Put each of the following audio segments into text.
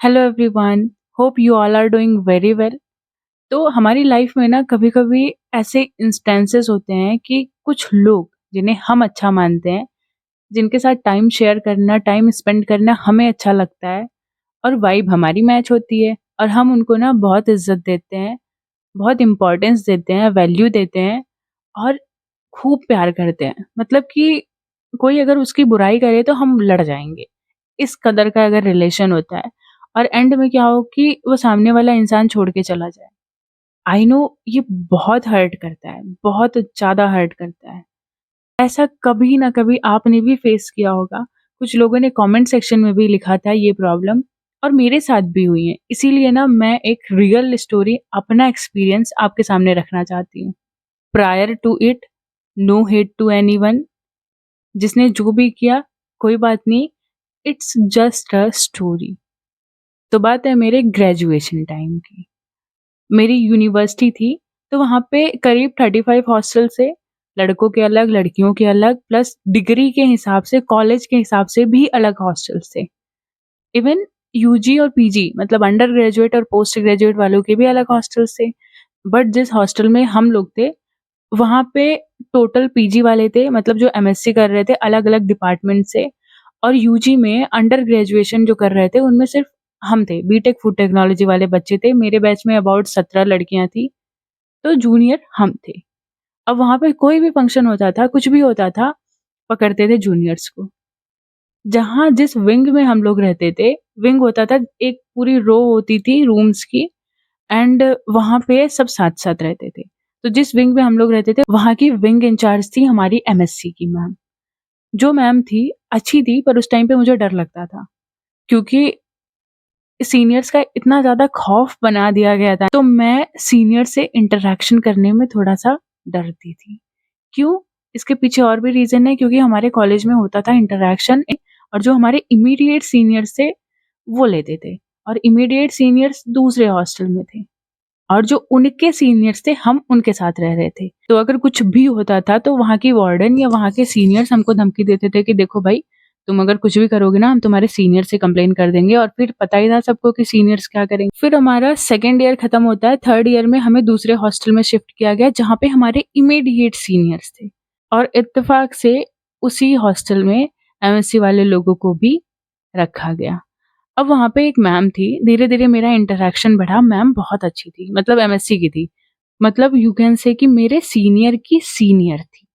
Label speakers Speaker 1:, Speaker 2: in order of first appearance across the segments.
Speaker 1: Hello everyone, hope you all are doing very well. तो हमारी life में ना कभी-कभी ऐसे इंस्टेंसेस होते हैं कि कुछ लोग जिन्हें हम अच्छा मानते हैं, जिनके साथ टाइम शेयर करना, टाइम स्पेंड करना हमें अच्छा लगता है और वाइब हमारी मैच होती है और हम उनको ना बहुत इज़्ज़त देते हैं, बहुत इम्पोर्टेंस देते हैं, वैल्यू देते हैं और खूब प्यार करते हैं। मतलब कि कोई अगर उसकी बुराई करे तो हम लड़ जाएँगे। इस कदर का अगर रिलेशन होता है और एंड में क्या हो कि वो सामने वाला इंसान छोड़ के चला जाए। आई नो ये बहुत हर्ट करता है, बहुत ज़्यादा हर्ट करता है। ऐसा कभी ना कभी आपने भी फेस किया होगा। कुछ लोगों ने कमेंट सेक्शन में भी लिखा था ये प्रॉब्लम और मेरे साथ भी हुई है। इसीलिए ना मैं एक रियल स्टोरी अपना एक्सपीरियंस आपके सामने रखना चाहती हूँ। Prior to it, no hate to anyone. जिसने जो भी किया कोई बात नहीं, इट्स जस्ट अ स्टोरी। तो बात है मेरे ग्रेजुएशन टाइम की। मेरी यूनिवर्सिटी थी, तो वहाँ पे करीब 35 हॉस्टल थे, लड़कों के अलग, लड़कियों के अलग, प्लस डिग्री के हिसाब से, कॉलेज के हिसाब से भी अलग हॉस्टल्स थे। इवन यूजी और पीजी मतलब अंडर ग्रेजुएट और पोस्ट ग्रेजुएट वालों के भी अलग हॉस्टल्स थे। बट जिस हॉस्टल में हम लोग थे, वहाँ पे टोटल पीजी वाले थे, मतलब जो एमएससी कर रहे थे अलग-अलग डिपार्टमेंट से, और यूजी में अंडर ग्रेजुएशन जो कर रहे थे उनमें सिर्फ हम थे, बीटेक फूड टेक्नोलॉजी वाले बच्चे थे। मेरे बैच में अबाउट 17 लड़कियाँ थी, तो जूनियर हम थे। अब वहाँ पे कोई भी फंक्शन होता था, कुछ भी होता था, पकड़ते थे जूनियर्स को। जहाँ जिस विंग में हम लोग रहते थे, विंग होता था, एक पूरी रो होती थी रूम्स की, एंड वहाँ पे सब साथ-साथ रहते थे। तो जिस विंग में हम लोग रहते थे, वहाँ की विंग इंचार्ज थी हमारी एमएससी की मैम। जो मैम थी, अच्छी थी, पर उस टाइम पे मुझे डर लगता था, क्योंकि सीनियर्स का इतना ज़्यादा खौफ बना दिया गया था, तो मैं सीनियर से इंटरैक्शन करने में थोड़ा-सा डरती थी। क्यों? इसके पीछे और भी रीज़न है, क्योंकि हमारे कॉलेज में होता था इंटरैक्शन और जो हमारे इमीडिएट सीनियर्स थे, वो लेते थे और इमीडिएट सीनियर्स दूसरे हॉस्टल में थे और जो उनके सीनियर्स थे, हम उनके साथ रह रहे थे। तो अगर कुछ भी होता था, तो वहाँ की वार्डन या वहाँ के सीनियर्स हमको धमकी देते थे कि देखो भाई, तुम अगर कुछ भी करोगे ना, हम तुम्हारे सीनियर से कंप्लेन कर देंगे, और फिर पता ही था सबको कि सीनियर्स क्या करेंगे। फिर हमारा सेकंड ईयर खत्म होता है, थर्ड ईयर में हमें दूसरे हॉस्टल में शिफ्ट किया गया, जहाँ पे हमारे इमीडिएट सीनियर्स थे और इत्तेफाक से उसी हॉस्टल में एमएससी वाले लोगों को भी रखा गया। अब वहाँ पे एक मैम थी, धीरे-धीरे मेरा इंटरैक्शन बढ़ा, मैम बहुत अच्छी थी, मतलब एमएससी की थी। मतलब यू कैन से कि मेरे सीनियर की सीनियर थी।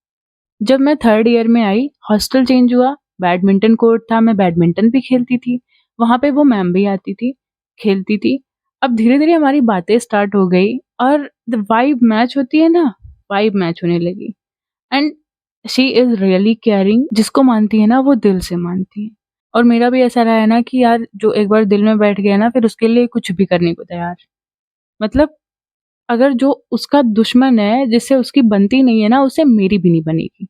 Speaker 1: जब मैं थर्ड ईयर में आई, हॉस्टल चेंज हुआ, बैडमिंटन कोर्ट था, मैं बैडमिंटन भी खेलती थी। वहाँ पे वो मैम भी आती थी, खेलती थी। अब धीरे-धीरे हमारी बातें स्टार्ट हो गई और द वाइब मैच होती है ना, वाइब मैच होने लगी। And she is really caring, जिसको मानती है ना वो दिल से मानती है। और मेरा भी ऐसा रहा है ना कि यार जो एक बार दिल में बैठ गया ना, फिर उसके लिए कुछ भी करने को तैयार। मतलब अगर जो उसका दुश्मन है, जिससे उसकी बनती नहीं है ना, उससे मेरी भी नहीं बनेगी।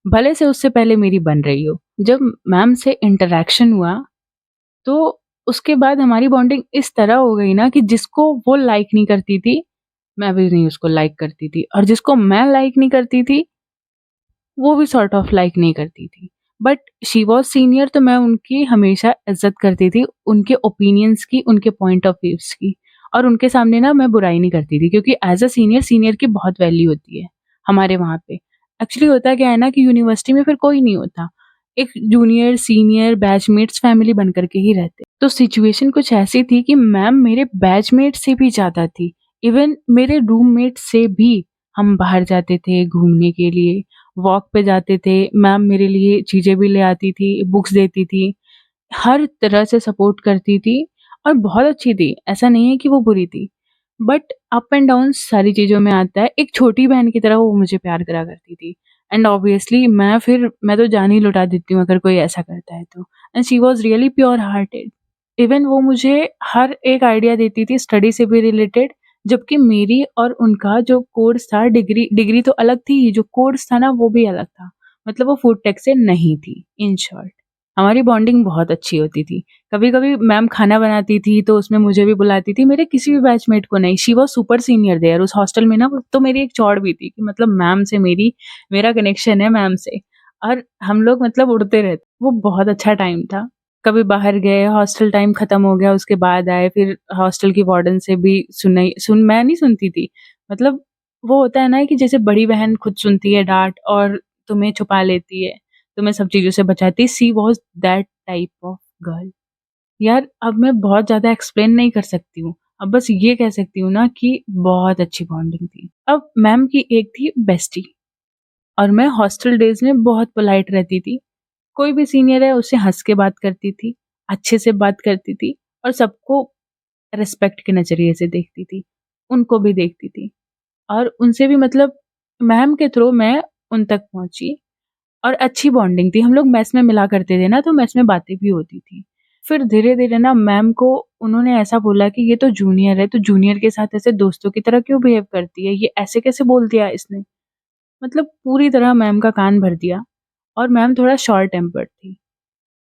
Speaker 1: भले से उससे पहले मेरी बन रही हो। जब मैम से इंटरैक्शन हुआ, तो उसके बाद हमारी बॉन्डिंग इस तरह हो गई ना कि जिसको वो लाइक नहीं करती थी, मैं भी नहीं उसको लाइक करती थी, और जिसको मैं लाइक नहीं करती थी, वो भी सॉर्ट ऑफ लाइक नहीं करती थी। बट शी वाज़ सीनियर, तो मैं उनकी हमेशा इज़्ज़त करती थी, उनके ओपिनियंस की, उनके पॉइंट ऑफ व्यूज़ की, और उनके सामने ना मैं बुराई नहीं करती थी, क्योंकि एज़ अ सीनियर, सीनियर की बहुत वैल्यू होती है हमारे वहाँ पे। एक्चुअली होता क्या है ना कि यूनिवर्सिटी में फिर कोई नहीं होता। एक जूनियर, सीनियर, बैचमेट्स फैमिली बन कर के ही रहते। तो सिचुएशन कुछ ऐसी थी कि मैम मेरे बैचमेट से भी ज़्यादा थी। इवन मेरे रूममेट से भी हम बाहर जाते थे घूमने के लिए, वॉक पे जाते थे, मैम मेरे लिए चीज़ें भी ले आती थी, बुक्स देती थी, हर तरह से सपोर्ट करती थी और बहुत अच्छी थी, ऐसा नहीं है कि वो बुरी थी। बट अप एंड डाउन सारी चीज़ों में आता है, एक छोटी बहन की तरह वो मुझे प्यार करा करती थी, एंड ऑब्वियसली मैं तो जान ही लुटा देती हूँ अगर कोई ऐसा करता है तो। And she was really pure hearted. Even वो मुझे हर एक आइडिया देती थी स्टडी से भी रिलेटेड, जबकि मेरी और उनका जो कोर्स था, डिग्री डिग्री तो अलग थी, जो कोर्स था ना वो भी अलग था। मतलब वो फूड टेक से नहीं थी, इन शॉर्ट। हमारी बॉन्डिंग बहुत अच्छी होती थी। कभी-कभी मैम खाना बनाती थी तो उसमें मुझे भी बुलाती थी, मेरे किसी भी बैचमेट को नहीं। She was super senior there उस हॉस्टल में ना। तो मेरी एक चौड़ भी थी कि मतलब मैम से मेरा कनेक्शन है मैम से, और हम लोग मतलब उड़ते रहते। वो बहुत अच्छा टाइम था। कभी बाहर गए, हॉस्टल टाइम खत्म हो गया, उसके बाद आए, फिर हॉस्टल की वार्डन से भी मैं नहीं सुनती थी। मतलब वो होता है ना कि जैसे बड़ी बहन खुद सुनती है डाँट और तुम्हें छुपा लेती है, तुम्हें सब चीज़ों से बचाती है, she was that type of girl. यार अब मैं बहुत ज़्यादा एक्सप्लेन नहीं कर सकती हूँ, अब बस ये कह सकती हूँ ना कि बहुत अच्छी बॉन्डिंग थी। अब मैम की एक थी बेस्टी और मैं हॉस्टल डेज़ में बहुत पोलाइट रहती थी। कोई भी सीनियर है उससे हँस के बात करती थी, अच्छे से बात करती थी और सबको रिस्पेक्ट के नज़रिए से देखती थी, उनको भी देखती थी और उनसे भी मतलब मैम के थ्रू मैं उन तक पहुँची और अच्छी बॉन्डिंग थी। हम लोग मेस में मिला करते थे ना, तो मेस में बातें भी होती थी। फिर धीरे-धीरे ना मैम को उन्होंने ऐसा बोला कि ये तो जूनियर है, तो जूनियर के साथ ऐसे दोस्तों की तरह क्यों बिहेव करती है? ये ऐसे कैसे बोल दिया इसने? मतलब पूरी तरह मैम का कान भर दिया और मैम थोड़ा शॉर्ट टेम्पर्ड थी।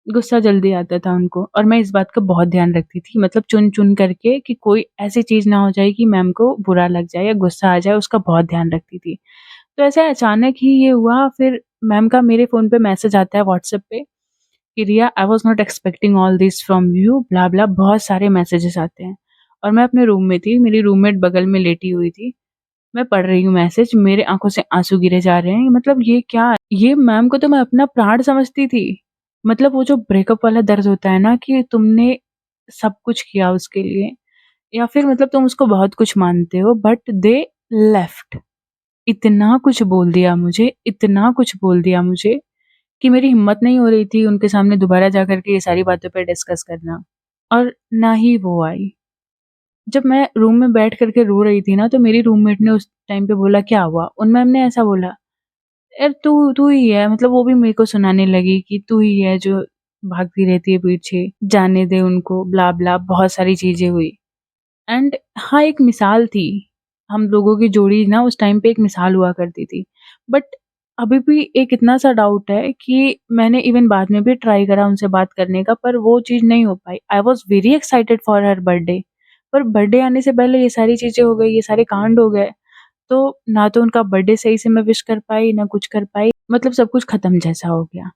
Speaker 1: गुस्सा जल्दी आता था उनको और मैं इस बात का बहुत ध्यान रखती थी मतलब चुन-चुन करके कि कोई ऐसी चीज़ ना हो जाए कि मैम को बुरा लग जाए या गुस्सा आ जाए, उसका बहुत ध्यान रखती थी। तो ऐसे अचानक ही ये हुआ फिर मैम का मेरे फ़ोन पे मैसेज आता है व्हाट्सएप पे कि Riya I was not expecting all this from you blah blah बहुत सारे मैसेजेस आते हैं। और मैं अपने रूम में थी, मेरी रूममेट बगल में लेटी हुई थी। मैं पढ़ रही हूँ मैसेज, मेरे आँखों से आँसू गिरे जा रहे हैं, मतलब ये क्या? ये मैम को तो मैं अपना प्राण समझती थी। मतलब वो जो ब्रेकअप वाला दर्द होता है ना कि तुमने सब कुछ किया उसके लिए या फिर मतलब तुम उसको बहुत कुछ मानते हो बट दे लेफ्ट। इतना कुछ बोल दिया मुझे, इतना कुछ बोल दिया मुझे कि मेरी हिम्मत नहीं हो रही थी उनके सामने दोबारा जा कर के ये सारी बातों पे डिस्कस करना और ना ही वो आई। जब मैं रूम में बैठ कर के रो रही थी ना, तो मेरी रूममेट ने उस टाइम पे बोला, "क्या हुआ?" उन मैम ने ऐसा बोला, "यार तू तू ही है।" मतलब वो भी मेरे को सुनाने लगी कि तू ही है जो भागती रहती है पीछे, जाने दे उनको, ब्ला-ब्ला बहुत सारी चीज़ें हुई। एंड हाँ, एक मिसाल थी। हम लोगों की जोड़ी ना उस टाइम पे एक मिसाल हुआ करती थी। बट अभी भी एक इतना-सा डाउट है कि मैंने इवन बाद में भी ट्राई करा उनसे बात करने का, पर वो चीज़ नहीं हो पाई। I was very excited for her birthday, पर बर्थडे आने से पहले ये सारी चीज़ें हो गई, ये सारे कांड हो गए। तो ना तो उनका बर्थडे सही से मैं विश कर पाई, ना कुछ कर पाई, मतलब सब कुछ खत्म जैसा हो गया।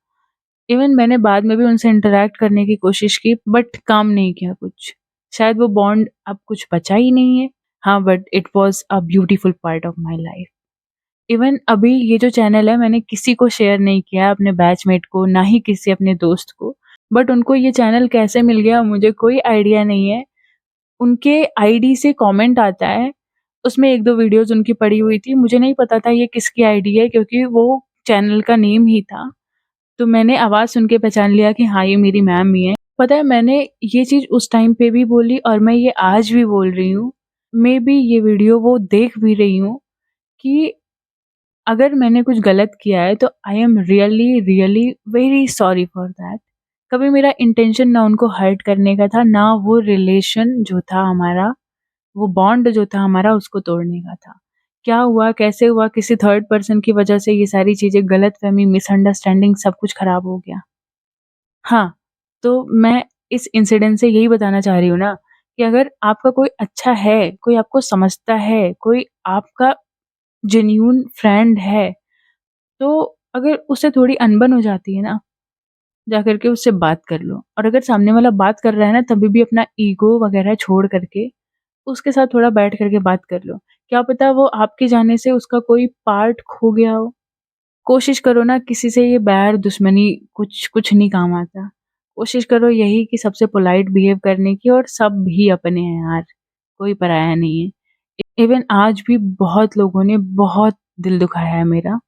Speaker 1: इवन मैंने बाद में भी उनसे इंटरैक्ट करने की कोशिश की बट काम नहीं किया कुछ। शायद वो बॉन्ड अब कुछ बचा ही नहीं है। हाँ, but it was a beautiful part of my life. Even अभी ये जो चैनल है मैंने किसी को शेयर नहीं किया, अपने बैचमेट को, ना ही किसी अपने दोस्त को। बट उनको ये चैनल कैसे मिल गया मुझे कोई आइडिया नहीं है। उनके आईडी से कमेंट आता है, उसमें 1-2 वीडियोज़ उनकी पड़ी हुई थी। मुझे नहीं पता था ये किसकी आईडी है क्योंकि वो चैनल का नेम ही था। तो मैंने आवाज़ सुन के पहचान लिया कि हाँ, ये मेरी मैम ही है। पता है मैंने ये चीज़ उस टाइम पे भी बोली और मैं ये आज भी बोल रही हूँ। मेबी ये वीडियो वो देख भी रही हूँ कि अगर मैंने कुछ गलत किया है तो I am really, really very sorry for that. कभी मेरा इंटेंशन ना उनको हर्ट करने का था, ना वो रिलेशन जो था हमारा, वो बॉन्ड जो था हमारा उसको तोड़ने का था। क्या हुआ, कैसे हुआ, किसी थर्ड पर्सन की वजह से ये सारी चीज़ें गलतफ़हमी, मिसअंडरस्टैंडिंग सब कुछ खराब हो गया। हाँ, तो मैं इस इंसिडेंट से यही बताना चाह रही हूँ ना कि अगर आपका कोई अच्छा है, कोई आपको समझता है, कोई आपका जेन्युइन फ्रेंड है, तो अगर उससे थोड़ी अनबन हो जाती है ना, जाकर के उससे बात कर लो और अगर सामने वाला बात कर रहा है ना, तभी भी अपना ईगो वगैरह छोड़ करके उसके साथ थोड़ा बैठ कर के बात कर लो। क्या पता वो आपके जाने से उसका कोई पार्ट खो गया हो। कोशिश करो ना किसी से ये बैर दुश्मनी कुछ कुछ नहीं काम आता। कोशिश करो यही कि सबसे पोलाइट बिहेव करने की और सब भी अपने हैं यार, कोई पराया नहीं है। इवन आज भी बहुत लोगों ने बहुत दिल दुखाया है मेरा,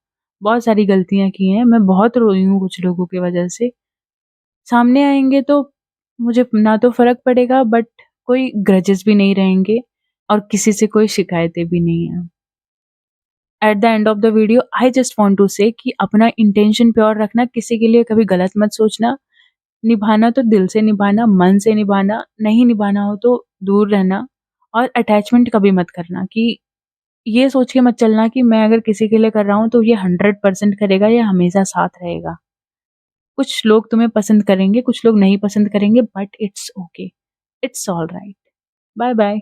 Speaker 1: बहुत सारी गलतियाँ की हैं, मैं बहुत रोई हूँ कुछ लोगों की वजह से। सामने आएँगे तो मुझे ना तो फ़र्क पड़ेगा बट कोई ग्रजेस भी नहीं रहेंगे और किसी से कोई शिकायतें भी नहीं हैं। At the end of the video I just want to say कि अपना इंटेंशन प्योर रखना, किसी के लिए कभी गलत मत सोचना, निभाना तो दिल से निभाना, मन से निभाना, नहीं निभाना हो तो दूर रहना और अटैचमेंट कभी मत करना कि ये सोच के मत चलना कि मैं अगर किसी के लिए कर रहा हूँ तो ये 100% करेगा या हमेशा साथ रहेगा। कुछ लोग तुम्हें पसंद करेंगे, कुछ लोग नहीं पसंद करेंगे but it's okay, it's alright. Bye bye.